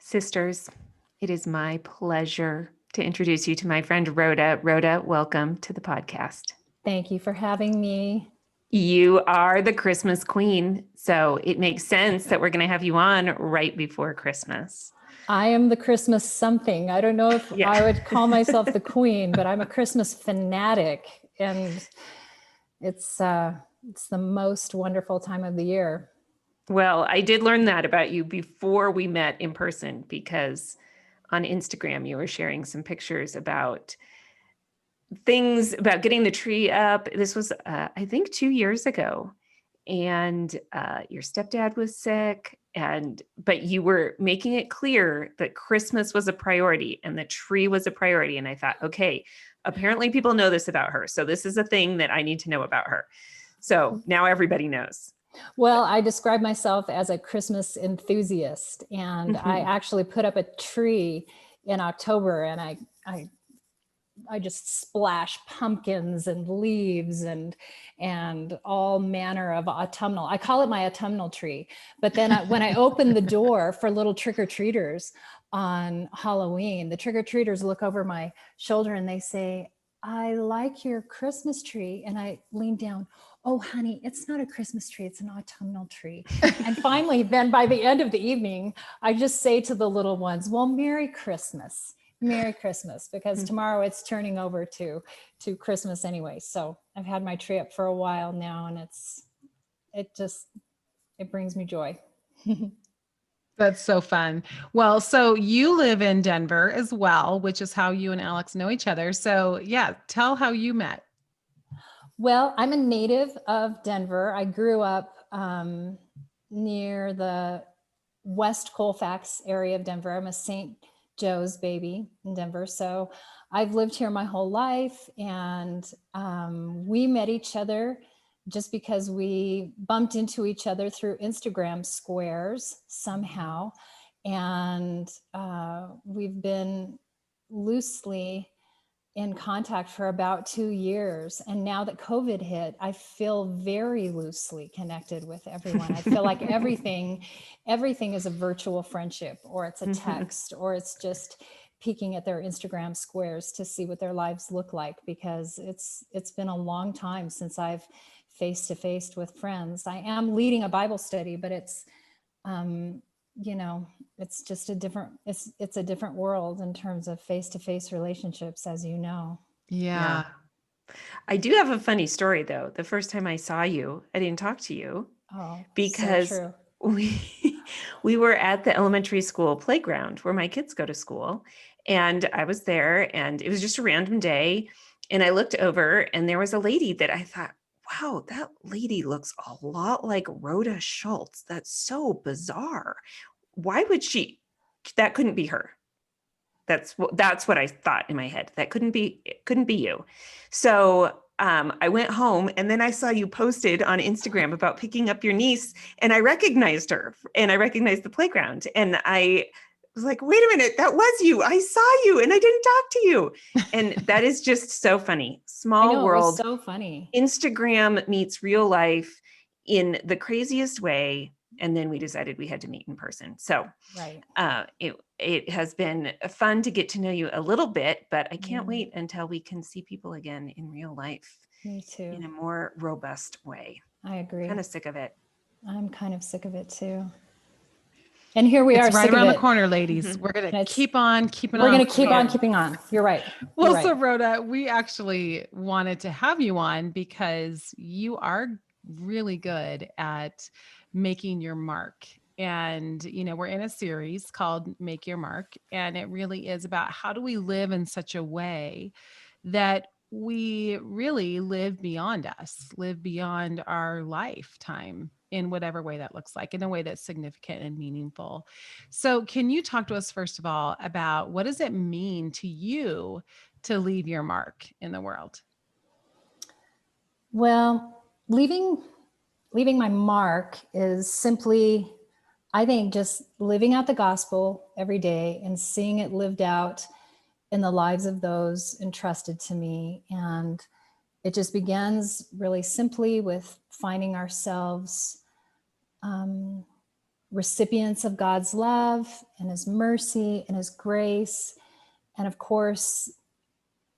Sisters, it is my pleasure to introduce you to my friend Rhoda. Rhoda, welcome to the podcast. Thank you for having me. You are the Christmas queen, so it makes sense that we're going to have you on right before Christmas. I am the Christmas something. I don't know if I would call myself the queen, but I'm a Christmas fanatic, and it's the most wonderful time of the year. Well, I did learn that about you before we met in person, because on Instagram you were sharing some pictures about things about getting the tree up. This was, I think, 2 years ago, and your stepdad was sick, but you were making it clear that Christmas was a priority and the tree was a priority. And I thought, okay, apparently people know this about her, so this is a thing that I need to know about her. So now everybody knows. Well, I describe myself as a Christmas enthusiast, and I actually put up a tree in October, and I just splash pumpkins and leaves and all manner of autumnal. I call it my autumnal tree. But then when I open the door for little trick-or-treaters on Halloween, the trick-or-treaters look over my shoulder and they say, "I like your Christmas tree." And I lean down, "Oh, honey, it's not a Christmas tree, it's an autumnal tree." And finally, then by the end of the evening, I just say to the little ones, "Well, Merry Christmas. Merry Christmas," because tomorrow it's turning over to Christmas anyway. So I've had my tree up for a while now, and it brings me joy. That's so fun. Well, so you live in Denver as well, which is how you and Alex know each other. So yeah, tell how you met. Well, I'm a native of Denver. I grew up near the West Colfax area of Denver. I'm a St. Joe's baby in Denver. So I've lived here my whole life, and we met each other just because we bumped into each other through Instagram squares somehow. And we've been loosely in contact for about 2 years. And now that COVID hit, I feel very loosely connected with everyone. I feel like everything is a virtual friendship, or it's a text, or it's just peeking at their Instagram squares to see what their lives look like, because it's been a long time since I've face-to-face with friends. I am leading a Bible study, but it's it's just a different world in terms of face-to-face relationships, as you know. Yeah. I do have a funny story, though. The first time I saw you, I didn't talk to you because so true. we were at the elementary school playground where my kids go to school, and I was there, and it was just a random day. And I looked over, and there was a lady that I thought, wow, that lady looks a lot like Rhoda Shultz. That's so bizarre. Why would she? That couldn't be her. That's what I thought in my head. It couldn't be you. So I went home, and then I saw you posted on Instagram about picking up your niece, and I recognized her, and I recognized the playground, and I was like, wait a minute, that was you. I saw you, and I didn't talk to you. And that is just so funny. Small world. It was so funny. Instagram meets real life in the craziest way. And then we decided we had to meet in person. So right. It has been fun to get to know you a little bit, but I can't wait until we can see people again in real life. Me too. In a more robust way. I agree. Kind of sick of it. I'm kind of sick of it too. And here we are. It's right around the corner, ladies. We're going to keep on keeping on. We're going to keep on keeping on. You're right. Well, so Rhoda, we actually wanted to have you on because you are really good at making your mark. And, we're in a series called Make Your Mark. And it really is about how do we live in such a way that we really live beyond us, live beyond our lifetime in whatever way that looks like, in a way that's significant and meaningful. So can you talk to us, first of all, about what does it mean to you to leave your mark in the world? Well, leaving my mark is simply, I think, just living out the gospel every day and seeing it lived out in the lives of those entrusted to me. And it just begins really simply with finding ourselves recipients of God's love and his mercy and his grace. And of course,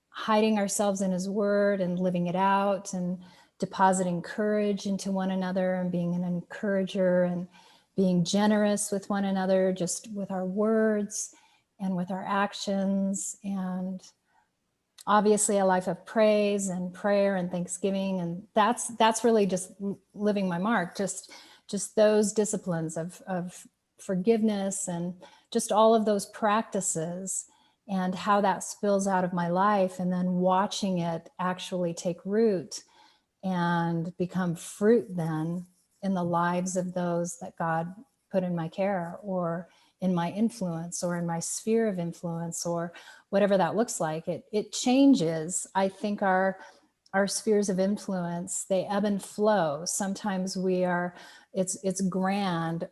hiding ourselves in his word and living it out and depositing courage into one another and being an encourager and being generous with one another, just with our words and with our actions. And obviously a life of praise and prayer and thanksgiving. And that's really just living my mark, just those disciplines of forgiveness and just all of those practices and how that spills out of my life, and then watching it actually take root and become fruit then in the lives of those that God put in my care or in my influence or in my sphere of influence or whatever that looks like. It changes. I think our spheres of influence, they ebb and flow. Sometimes it's grand,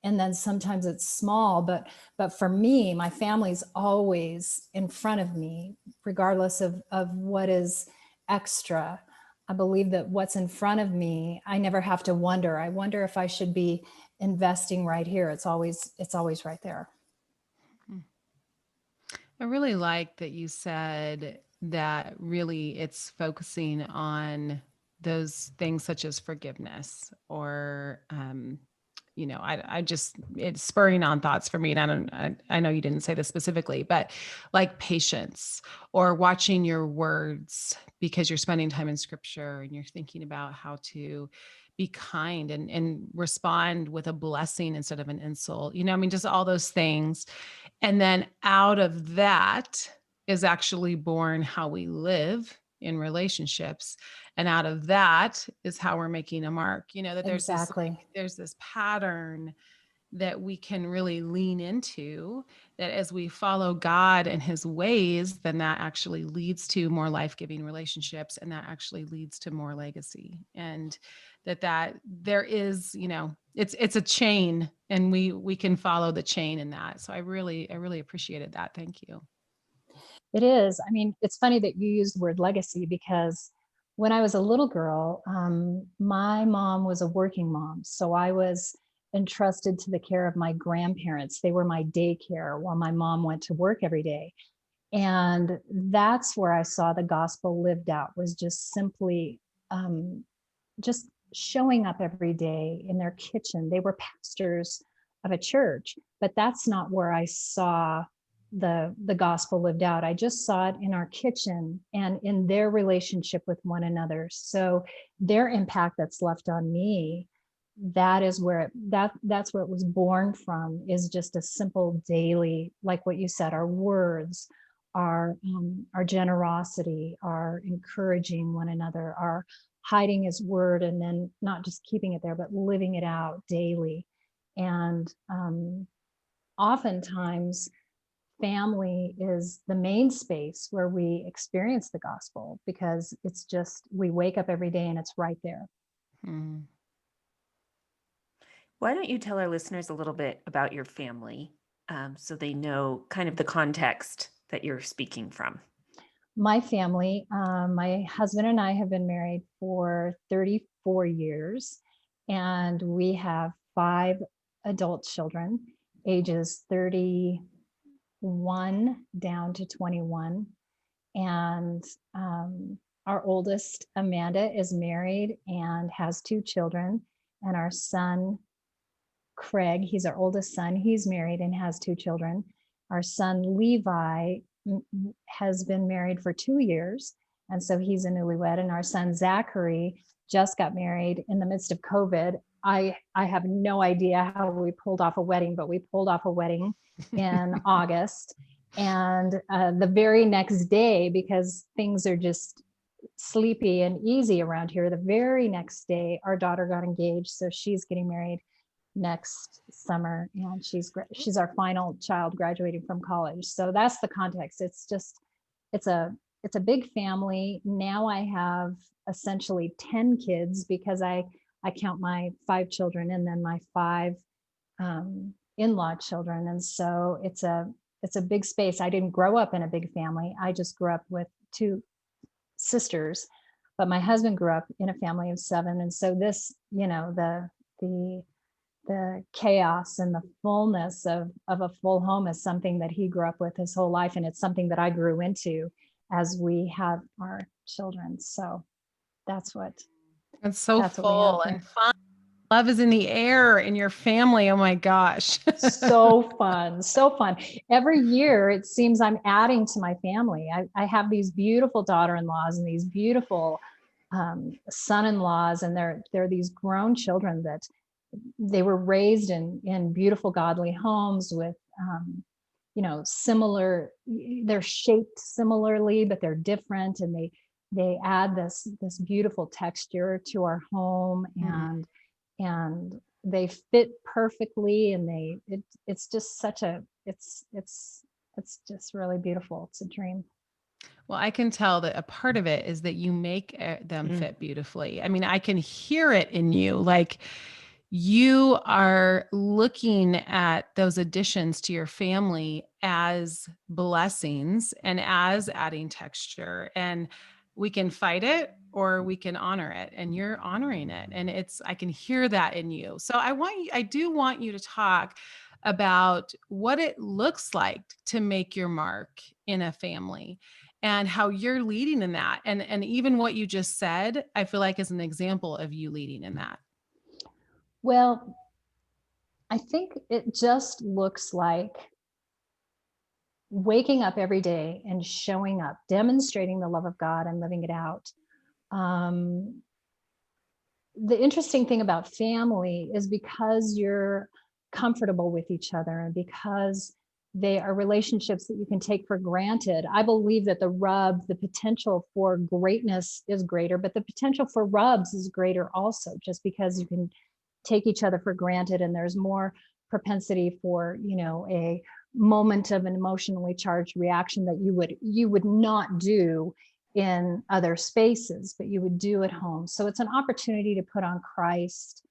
and then sometimes it's small, but for me, my family's always in front of me, regardless of what is extra. I believe that what's in front of me, I never have to wonder. I wonder if I should be investing right here. It's always right there. I really like that you said that really it's focusing on those things such as forgiveness or, I just, it's spurring on thoughts for me. And I know you didn't say this specifically, but like patience or watching your words because you're spending time in scripture and you're thinking about how to be kind and respond with a blessing instead of an insult, just all those things. And then out of that is actually born how we live in relationships. And out of that is how we're making a mark, that Exactly. there's this pattern that we can really lean into, that as we follow God and his ways, then that actually leads to more life-giving relationships. And that actually leads to more legacy. And that there is, it's a chain, and we can follow the chain in that. So I really appreciated that. Thank you. It is. I mean, it's funny that you used the word legacy, because when I was a little girl, my mom was a working mom. So I was entrusted to the care of my grandparents. They were my daycare while my mom went to work every day. And that's where I saw the gospel lived out, was just simply just showing up every day in their kitchen. They were pastors of a church, but that's not where I saw the gospel lived out. I just saw it in our kitchen and in their relationship with one another. So their impact that's left on me, that is where that's where it was born from, is just a simple daily, like what you said, our words, our generosity, our encouraging one another, our hiding his word, and then not just keeping it there, but living it out daily. And oftentimes family is the main space where we experience the gospel, because it's just, we wake up every day and it's right there. Mm. Why don't you tell our listeners a little bit about your family, so they know kind of the context that you're speaking from? My family, my husband and I have been married for 34 years, and we have 5 adult children, ages 31 down to 21. And our oldest, Amanda, is married and has 2 children. And our son, Craig, he's our oldest son, he's married and has 2 children. Our son, Levi, has been married for 2 years. And so he's a newlywed. And our son, Zachary, just got married in the midst of COVID. I have no idea how we pulled off a wedding, but we pulled off a wedding in August. And the very next day, because things are just sleepy and easy around here, the very next day, our daughter got engaged. So she's getting married next summer, and she's our final child graduating from college. So that's the context. It's just, it's a big family. Now I have essentially 10 kids, because I count my 5 children and then my 5 in-law children. And so it's a big space. I didn't grow up in a big family. I just grew up with 2 sisters, but my husband grew up in a family of 7. And so this, the the chaos and the fullness of a full home is something that he grew up with his whole life. And it's something that I grew into as we have our children. So that's what, It's so that's what we have full here. and fun. Love is in the air in your family. Oh my gosh. So fun, so fun. Every year, it seems I'm adding to my family. I have these beautiful daughter-in-laws and these beautiful son-in-laws, and they're these grown children that they were raised in beautiful, godly homes with, similar. They're shaped similarly, but they're different, and they add this beautiful texture to our home, and they fit perfectly, and it's just such a it's just really beautiful. It's a dream. Well, I can tell that a part of it is that you make them fit beautifully. I mean, I can hear it in you. Like you are looking at those additions to your family as blessings and as adding texture. And we can fight it or we can honor it. And you're honoring it. And I can hear that in you. So I do want you to talk about what it looks like to make your mark in a family and how you're leading in that. And even what you just said, I feel like is an example of you leading in that. Well, I think it just looks like waking up every day and showing up, demonstrating the love of God and living it out. The interesting thing about family is because you're comfortable with each other and because they are relationships that you can take for granted. I believe that the potential for greatness is greater, but the potential for rubs is greater also, just because you can take each other for granted and there's more propensity for, a moment of an emotionally charged reaction that you would not do in other spaces, but you would do at home. So it's an opportunity to put on Christ.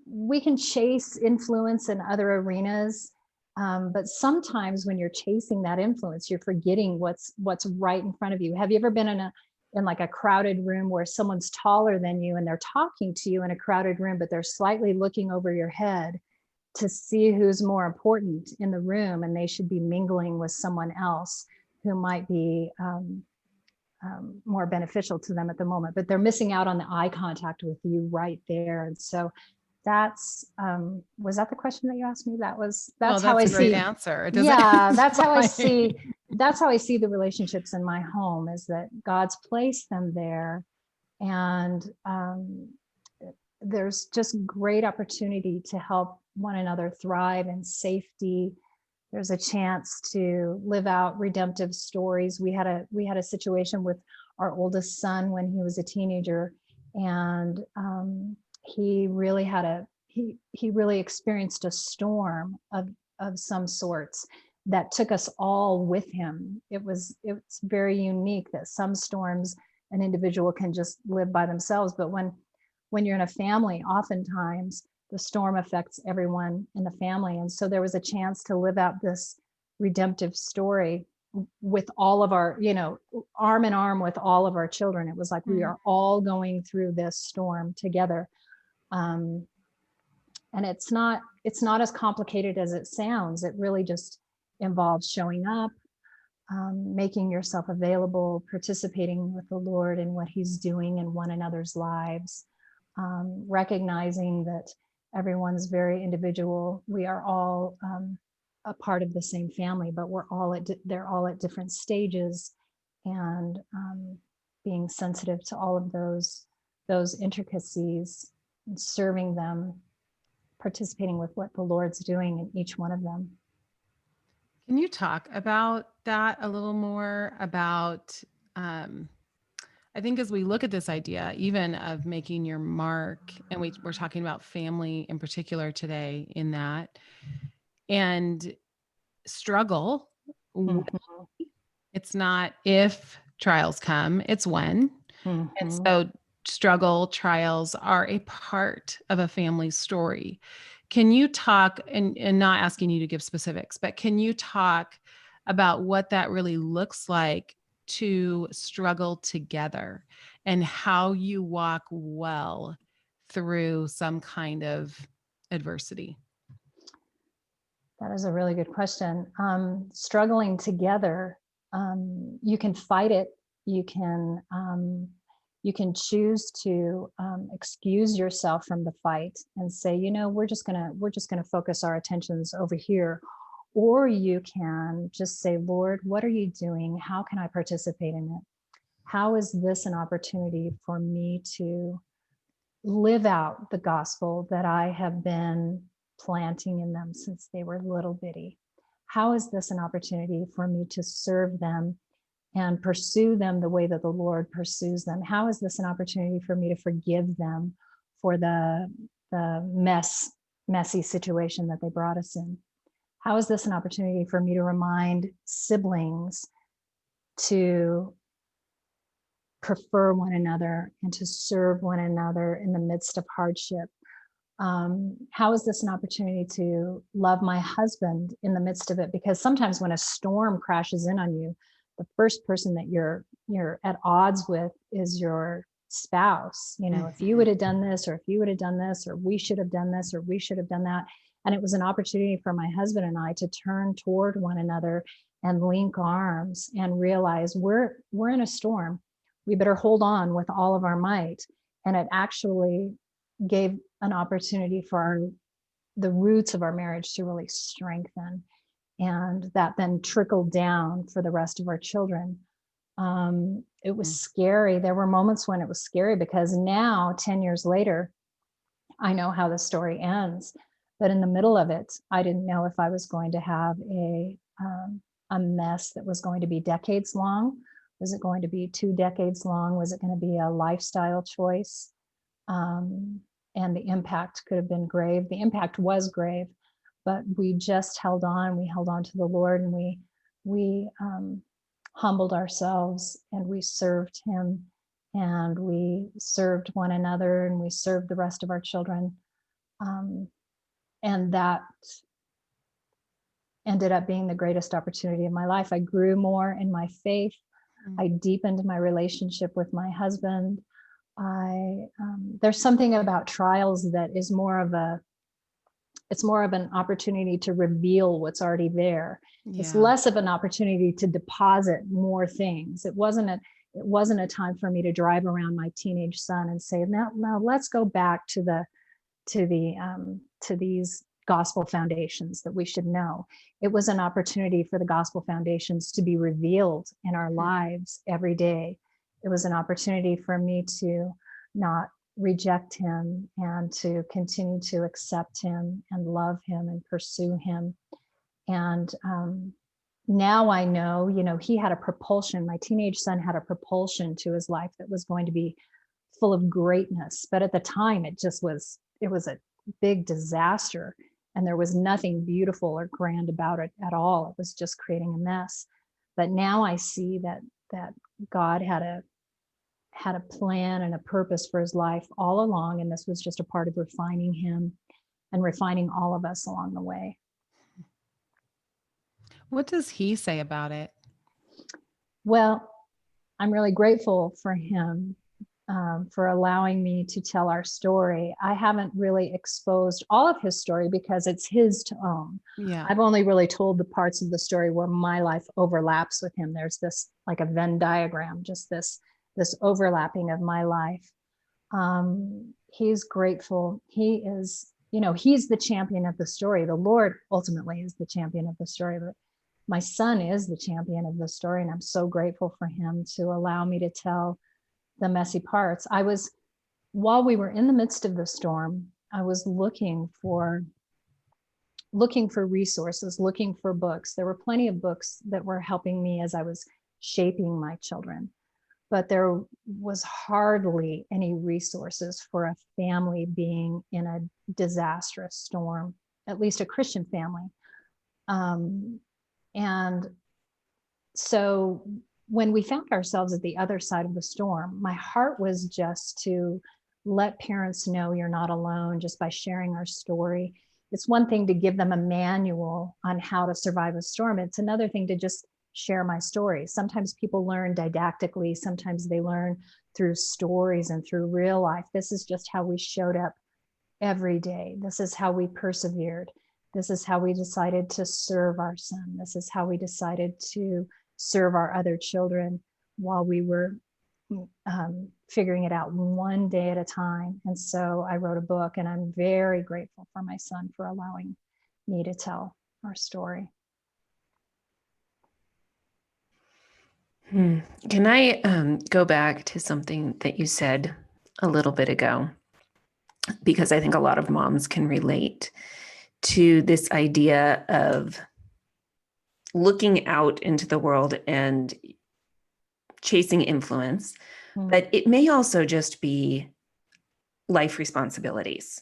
We can chase influence in other arenas, but sometimes when you're chasing that influence, you're forgetting what's right in front of you. Have you ever been in like a crowded room where someone's taller than you and they're talking to you in a crowded room, but they're slightly looking over your head to see who's more important in the room, and they should be mingling with someone else who might be more beneficial to them at the moment, but they're missing out on the eye contact with you right there. And so that's was that the question that you asked me? That's how I a great see. Answer. Yeah, that's how I see. That's how I see the relationships in my home, is that God's placed them there, and there's just great opportunity to help one another thrive in safety. There's a chance to live out redemptive stories. We had a situation with our oldest son when he was a teenager, and he really experienced a storm of some sorts that took us all with him. It's very unique that some storms an individual can just live by themselves, but when you're in a family, oftentimes the storm affects everyone in the family. And so there was a chance to live out this redemptive story with all of our, arm in arm with all of our children. It was like we are all going through this storm together. And it's not as complicated as it sounds. It really just involves showing up, making yourself available, participating with the Lord in what he's doing in one another's lives, recognizing that everyone's very individual. We are all a part of the same family, but they're all at different stages, and being sensitive to all of those intricacies, and serving them, participating with what the Lord's doing in each one of them. Can you talk about that a little more? About I think as we look at this idea, even of making your mark, and we're talking about family in particular today in that, and struggle. It's not if trials come, it's when. And so struggle, trials are a part of a family's story. Can you talk, and not asking you to give specifics, but can you talk about what that really looks like to struggle together and how you walk well through some kind of adversity? That is a really good question. Struggling together, you can fight it. You can choose to excuse yourself from the fight and say, we're just gonna focus our attentions over here. Or you can just say, Lord, what are you doing? How can I participate in it? How is this an opportunity for me to live out the gospel that I have been planting in them since they were little bitty? How is this an opportunity for me to serve them and pursue them the way that the Lord pursues them? How is this an opportunity for me to forgive them for the messy situation that they brought us in? How is this an opportunity for me to remind siblings to prefer one another and to serve one another in the midst of hardship? How is this an opportunity to love my husband in the midst of it? Because sometimes when a storm crashes in on you, the first person that you're at odds with is your spouse. If you would have done this, or if you would have done this, or we should have done this, or we should have done that. And it was an opportunity for my husband and I to turn toward one another and link arms and realize we're in a storm. We better hold on with all of our might. And it actually gave an opportunity for the roots of our marriage to really strengthen. And that then trickled down for the rest of our children. It was scary. There were moments when it was scary because now, 10 years later, I know how the story ends. But in the middle of it, I didn't know if I was going to have a mess that was going to be decades long. Was it going to be 2 decades long? Was it going to be a lifestyle choice? And the impact could have been grave. The impact was grave, but we just held on. We held on to the Lord, and we humbled ourselves, and we served Him, and we served one another, and we served the rest of our children. And that ended up being the greatest opportunity of my life. I grew more in my faith. I deepened my relationship with my husband. There's something about trials that is more of an opportunity to reveal what's already there. Yeah. It's less of an opportunity to deposit more things. It wasn't a time for me to drive around my teenage son and say, now let's go back to these gospel foundations that we should know. It was an opportunity for the gospel foundations to be revealed in our lives every day. It was an opportunity for me to not reject Him and to continue to accept Him and love Him and pursue Him. And now I know, he had a propulsion. My teenage son had a propulsion to his life that was going to be full of greatness. But at the time, it was a big disaster. And there was nothing beautiful or grand about it at all. It was just creating a mess. But now I see that God had a plan and a purpose for his life all along. And this was just a part of refining him and refining all of us along the way. What does he say about it? Well, I'm really grateful for him for allowing me to tell our story. I haven't really exposed all of his story because it's his to own. Yeah. I've only really told the parts of the story where my life overlaps with him. There's this like a Venn diagram, just this overlapping of my life. He's grateful. He is, he's the champion of the story. The Lord ultimately is the champion of the story, but my son is the champion of the story. And I'm so grateful for him to allow me to tell the messy parts. While we were in the midst of the storm, I was looking for resources, looking for books. There were plenty of books that were helping me as I was shaping my children, but there was hardly any resources for a family being in a disastrous storm, at least a Christian family. And so when we found ourselves at the other side of the storm, my heart was just to let parents know you're not alone just by sharing our story. It's one thing to give them a manual on how to survive a storm. It's another thing to just share my story. Sometimes people learn didactically. Sometimes they learn through stories and through real life. This is just how we showed up every day. This is how we persevered. This is how we decided to serve our son. This is how we decided to serve our other children while we were figuring it out one day at a time. And so I wrote a book, and I'm very grateful for my son for allowing me to tell our story. Can I go back to something that you said a little bit ago? Because I think a lot of moms can relate to this idea of looking out into the world and chasing influence, but it may also just be life responsibilities.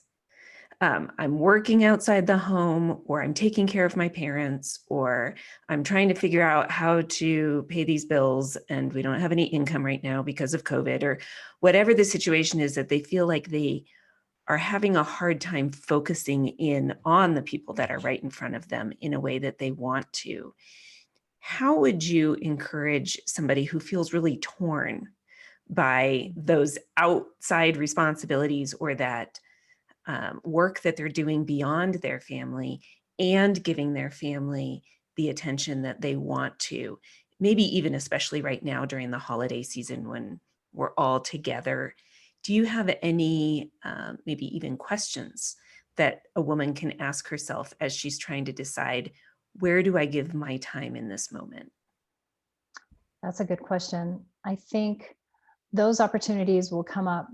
I'm working outside the home, or I'm taking care of my parents, or I'm trying to figure out how to pay these bills and we don't have any income right now because of COVID, or whatever the situation is, that they feel like they are having a hard time focusing in on the people that are right in front of them in a way that they want to. How would you encourage somebody who feels really torn by those outside responsibilities, or that work that they're doing beyond their family, and giving their family the attention that they want to, maybe even especially right now during the holiday season when we're all together? Do you have any maybe even questions that a woman can ask herself as she's trying to decide, where do I give my time in this moment? That's a good question. I think those opportunities will come up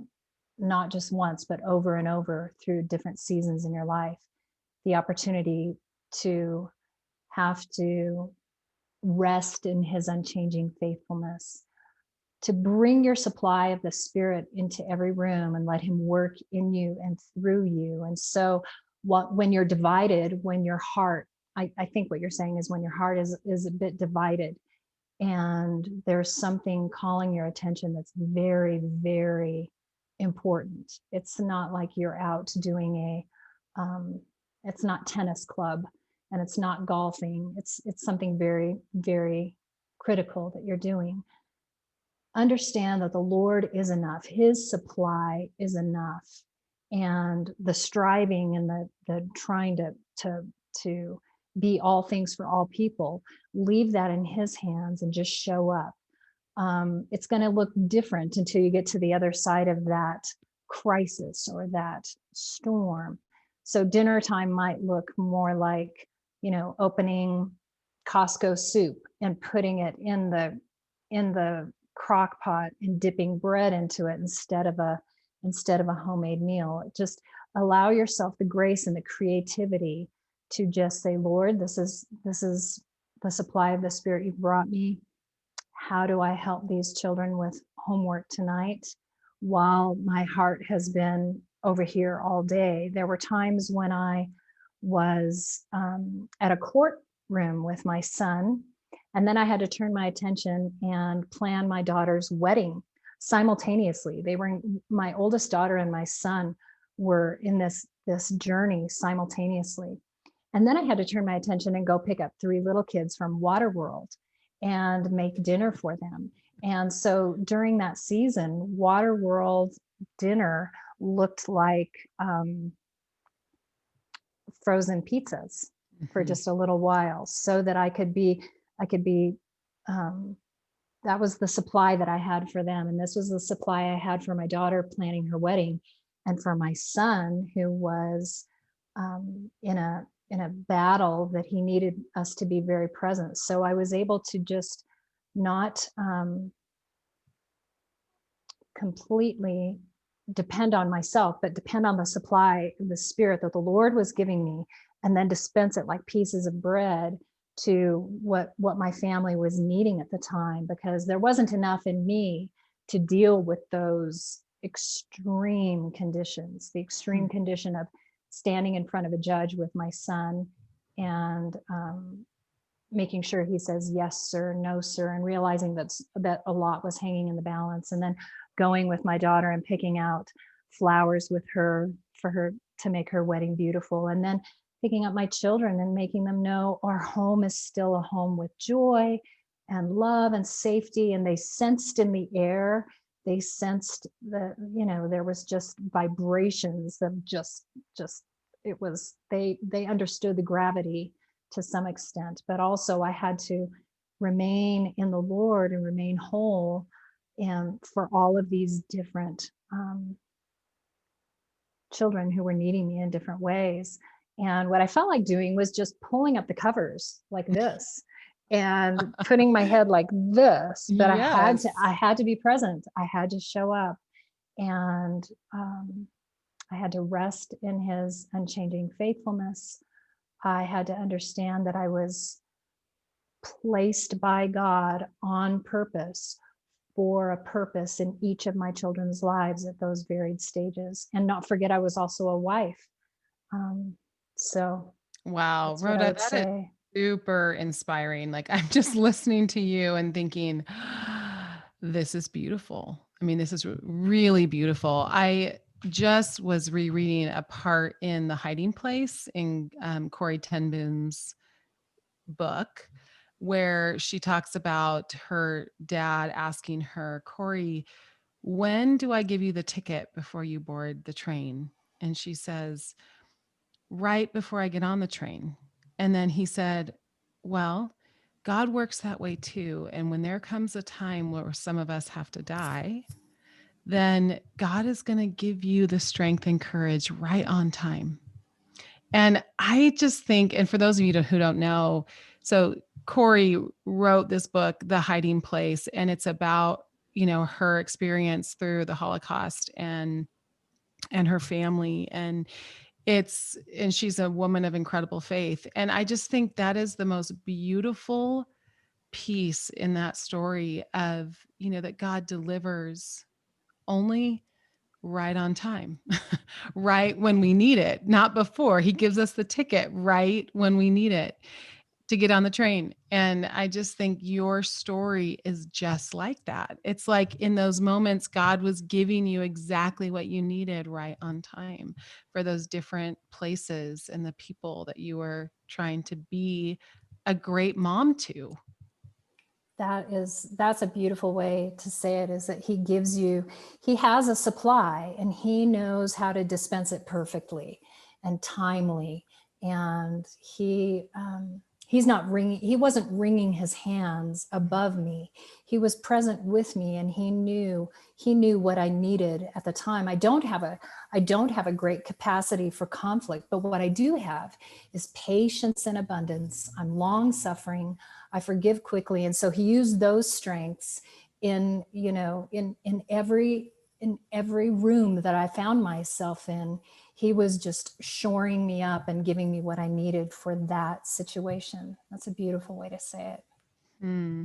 not just once, but over and over through different seasons in your life. The opportunity to have to rest in his unchanging faithfulness, to bring your supply of the Spirit into every room and let him work in you and through you. And so when you're divided, when your heart, I think what you're saying is when your heart is a bit divided, and there's something calling your attention that's very, very important. It's not like you're out doing it's not tennis club, and it's not golfing. It's something very, very critical that you're doing. Understand that the Lord is enough. His supply is enough. And the striving and the trying to be all things for all people, leave that in his hands and just show up. It's going to look different until you get to the other side of that crisis or that storm. So dinner time might look more like, opening Costco soup and putting it in the crock pot and dipping bread into it instead of a homemade meal. Just allow yourself the grace and the creativity to just say, Lord, this is the supply of the Spirit you've brought me. How do I help these children with homework tonight while my heart has been over here all day? There were times when I was at a courtroom with my son, and then I had to turn my attention and plan my daughter's wedding simultaneously. My oldest daughter and my son were in this journey simultaneously. And then I had to turn my attention and go pick up 3 little kids from Waterworld and make dinner for them. And so during that season, Waterworld dinner looked like frozen pizzas for just a little while, so that I could be that was the supply that I had for them. And this was the supply I had for my daughter planning her wedding, and for my son, who was in a battle that he needed us to be very present. So I was able to just not completely depend on myself, but depend on the supply of the Spirit that the Lord was giving me, and then dispense it like pieces of bread to what my family was needing at the time, because there wasn't enough in me to deal with those extreme conditions, the extreme condition of standing in front of a judge with my son and making sure he says yes sir, no sir, and realizing that a lot was hanging in the balance, and then going with my daughter and picking out flowers with her for her to make her wedding beautiful, and then picking up my children and making them know our home is still a home with joy and love and safety. And they sensed in the air they sensed that, there was just vibrations of just, it was, they understood the gravity to some extent, but also I had to remain in the Lord and remain whole, and for all of these different children who were needing me in different ways. And what I felt like doing was just pulling up the covers like this and putting my head like this, but Yes. I had to be present. I had to show up, and I had to rest in his unchanging faithfulness. I had to understand that I was placed by God on purpose, for a purpose in each of my children's lives at those varied stages, and not forget I was also a wife. So Wow, that's what I Rhoda, would that is say. super inspiring. Like I'm just listening to you and thinking, this is beautiful. I mean, this is really beautiful. I just was rereading a part in The Hiding Place in Corey ten Boom's book where she talks about her dad asking her, Corey, when do I give you the ticket before you board the train? And she says, right before I get on the train. And then he said, well, God works that way too. And when there comes a time where some of us have to die, then God is going to give you the strength and courage right on time. And I just think, and for those of you who don't know, so Corey wrote this book, The Hiding Place, and it's about, her experience through the Holocaust and her family. And she's a woman of incredible faith. And I just think that is the most beautiful piece in that story of, that God delivers only right on time, right when we need it, not before. He gives us the ticket right when we need it to get on the train. And I just think your story is just like that. It's like in those moments, God was giving you exactly what you needed right on time for those different places and the people that you were trying to be a great mom to. That's a beautiful way to say it, is that he has a supply, and he knows how to dispense it perfectly and timely. And he wasn't wringing his hands above me. He was present with me, and he knew what I needed at the time. I don't have a great capacity for conflict, but what I do have is patience and abundance. I'm long suffering. I forgive quickly. And so he used those strengths in every room that I found myself in. He was just shoring me up and giving me what I needed for that situation. That's a beautiful way to say it. Hmm.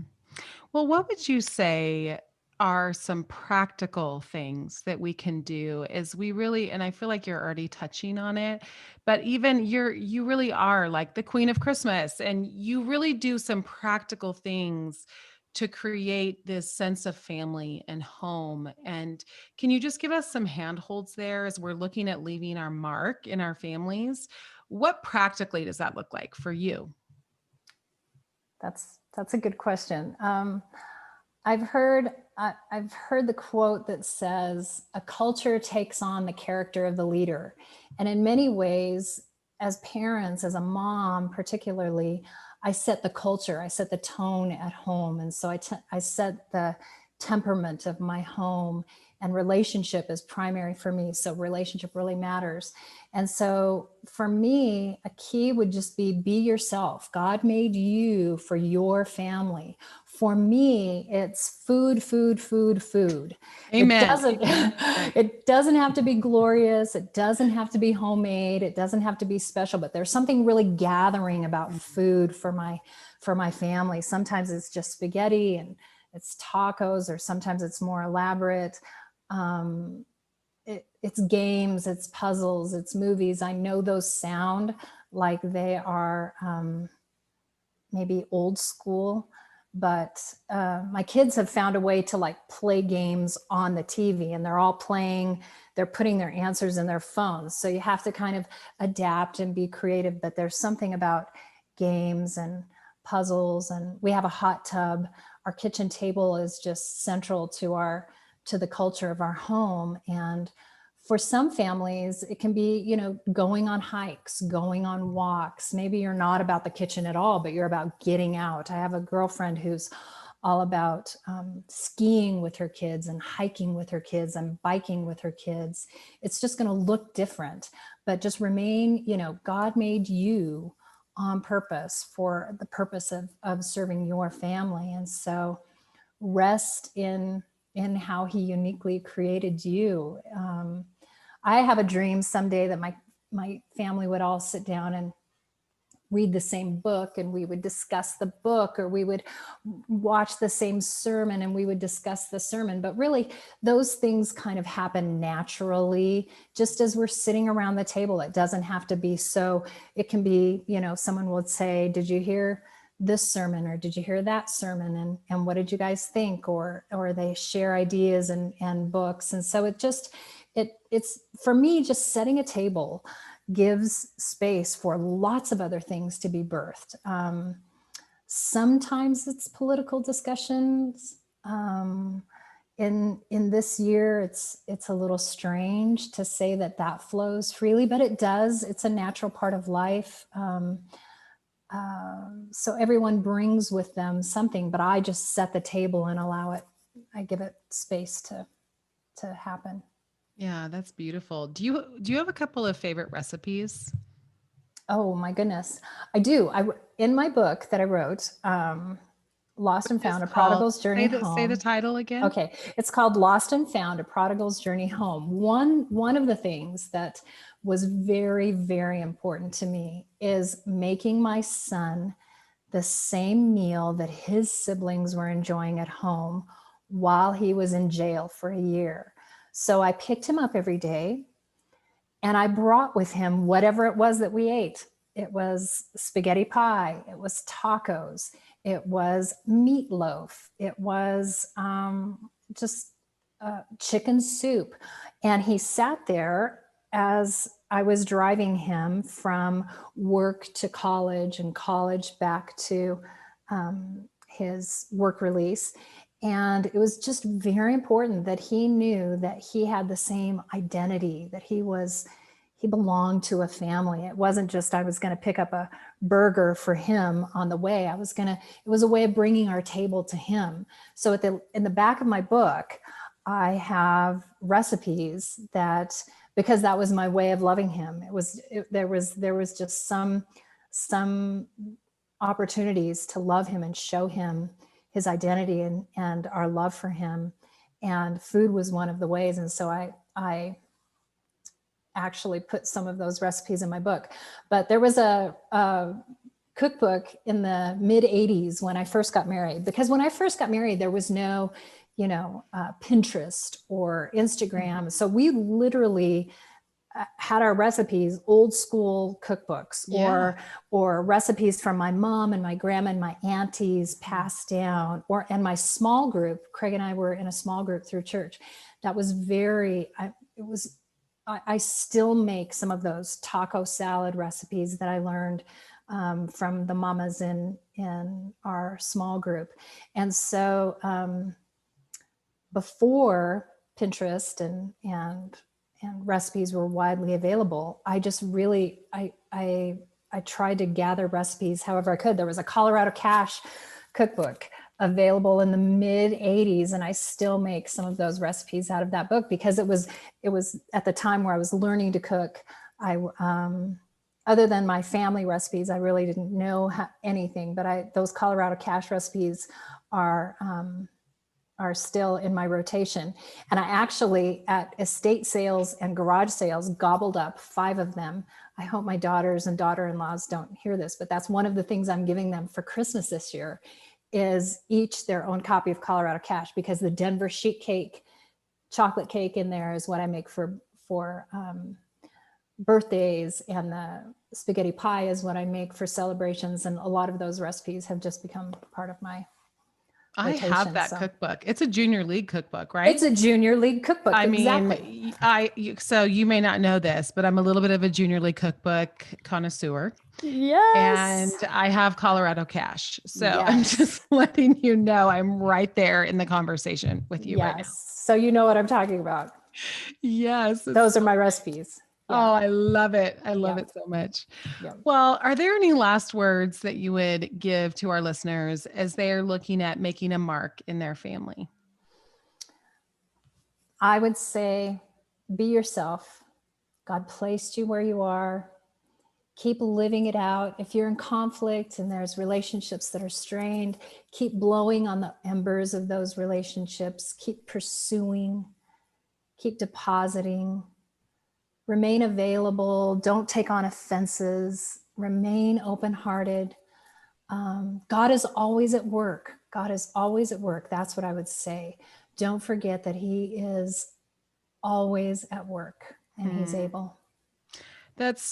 Well, what would you say are some practical things that we can do as we really, and I feel like you're already touching on it, but even you really are like the queen of Christmas, and you really do some practical things to create this sense of family and home. And can you just give us some handholds there as we're looking at leaving our mark in our families? What practically does that look like for you? That's a good question. I've heard the quote that says, "A culture takes on the character of the leader," and in many ways, as parents, as a mom particularly, I set the culture, I set the tone at home, and so I set the temperament of my home, and relationship is primary for me. So relationship really matters. And so for me, a key would just be yourself. God made you for your family. For me, it's food, food, food, food. Amen. It doesn't have to be glorious. It doesn't have to be homemade. It doesn't have to be special, but there's something really gathering about food for my family. Sometimes it's just spaghetti and it's tacos, or sometimes it's more elaborate. It's games, it's puzzles, it's movies. I know those sound like they are maybe old school, but my kids have found a way to like play games on the TV, and they're putting their answers in their phones. So you have to kind of adapt and be creative, but there's something about games and puzzles. And we have a hot tub. Our kitchen table is just central to our to the culture of our home. And for some families, it can be, you know, going on hikes, going on walks. Maybe you're not about the kitchen at all, but you're about getting out. I have a girlfriend who's all about skiing with her kids and hiking with her kids and biking with her kids. It's just going to look different, but just remain, you know, God made you on purpose for the purpose of serving your family. And so rest in how he uniquely created you. I have a dream someday that my family would all sit down and read the same book, and we would discuss the book, or we would watch the same sermon and we would discuss the sermon. But really, those things kind of happen naturally, just as we're sitting around the table. It doesn't have to be so. It can be, you know, someone would say, did you hear this sermon, or did you hear that sermon, and what did you guys think? Or they share ideas and books. And so it's for me, just setting a table gives space for lots of other things to be birthed. Sometimes it's political discussions. In this year, it's a little strange to say that flows freely, but it does. It's a natural part of life. So everyone brings with them something, but I just set the table and allow it. I give it space to happen. Yeah, that's beautiful. Do you have a couple of favorite recipes? Oh my goodness, I do. In my book that I wrote, Lost and Found: A Prodigal's Journey Home. Say the title again. Okay, it's called Lost and Found: A Prodigal's Journey Home. One of the things that was very, very important to me is making my son the same meal that his siblings were enjoying at home while he was in jail for a year. So I picked him up every day and I brought with him whatever it was that we ate. It was spaghetti pie, it was tacos, it was meatloaf, it was just chicken soup. And he sat there as I was driving him from work to college and college back to his work release. And it was just very important that he knew that he had the same identity, that he belonged to a family. It wasn't just I was going to pick up a burger for him on the way. It was a way of bringing our table to him. So in the back of my book, I have recipes because that was my way of loving him. There was just some opportunities to love him and show him his identity and our love for him. And food was one of the ways. And so I actually put some of those recipes in my book. But there was a cookbook in the mid 80s when I first got married, because when I first got married, there was no, Pinterest or Instagram. So we literally had our recipes, old school cookbooks, Yeah. or recipes from my mom and my grandma and my aunties passed down, and my small group. Craig and I were in a small group through church. That was I still make some of those taco salad recipes that I learned from the mamas in our small group. And so before Pinterest and recipes were widely available, I just really, I tried to gather recipes however I could. There was a Colorado Cash cookbook available in the mid 80s. And I still make some of those recipes out of that book because it was at the time where I was learning to cook. Other than my family recipes, I really didn't know anything, but those Colorado Cash recipes are still in my rotation. And I actually, at estate sales and garage sales, gobbled up 5 of them. I hope my daughters and daughter-in-laws don't hear this, but that's one of the things I'm giving them for Christmas this year, is each their own copy of Colorado Cash, because the Denver sheet cake, chocolate cake in there is what I make for birthdays, and the spaghetti pie is what I make for celebrations. And a lot of those recipes have just become part of my I have that So cookbook. It's a junior league cookbook, right? it's a junior league cookbook. I Exactly. mean, so you may not know this, but I'm a little bit of a junior league cookbook connoisseur. And Yes. I have Colorado Cash. So I'm Yes. just letting you know I'm right there in the conversation with you right now. Yes. So you know what I'm talking about. Yes. Those are my recipes. Oh, Yeah. I love it. I love Yeah. it so much. Yeah. Well, are there any last words that you would give to our listeners as they are looking at making a mark in their family? I would say be yourself. God placed you where you are. Keep living it out. If you're in conflict and there's relationships that are strained, keep blowing on the embers of those relationships. Keep pursuing, keep depositing, remain available. Don't take on offenses. Remain open-hearted. God is always at work. God is always at work. That's what I would say. Don't forget that He is always at work and He's able. That's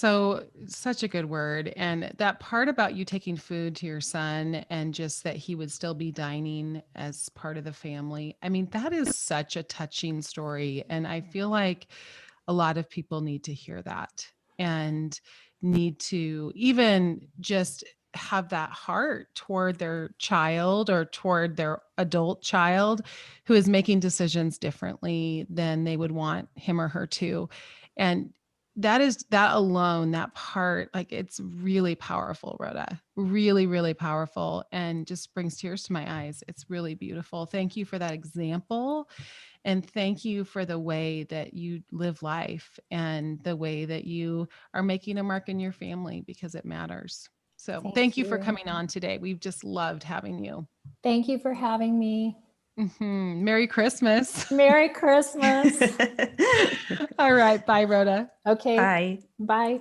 such a good word. And that part about you taking food to your son and just that he would still be dining as part of the family. I mean, that is such a touching story. And I feel like a lot of people need to hear that and need to even just have that heart toward their child or toward their adult child who is making decisions differently than they would want him or her to. And that alone, that part, like it's really powerful, Rhoda, really, really powerful and just brings tears to my eyes. It's really beautiful. Thank you for that example. And thank you for the way that you live life and the way that you are making a mark in your family because it matters. So thank you for coming on today. We've just loved having you. Thank you for having me. Merry Christmas. Merry Christmas. All right. Bye, Rhoda. Okay. Bye. Bye.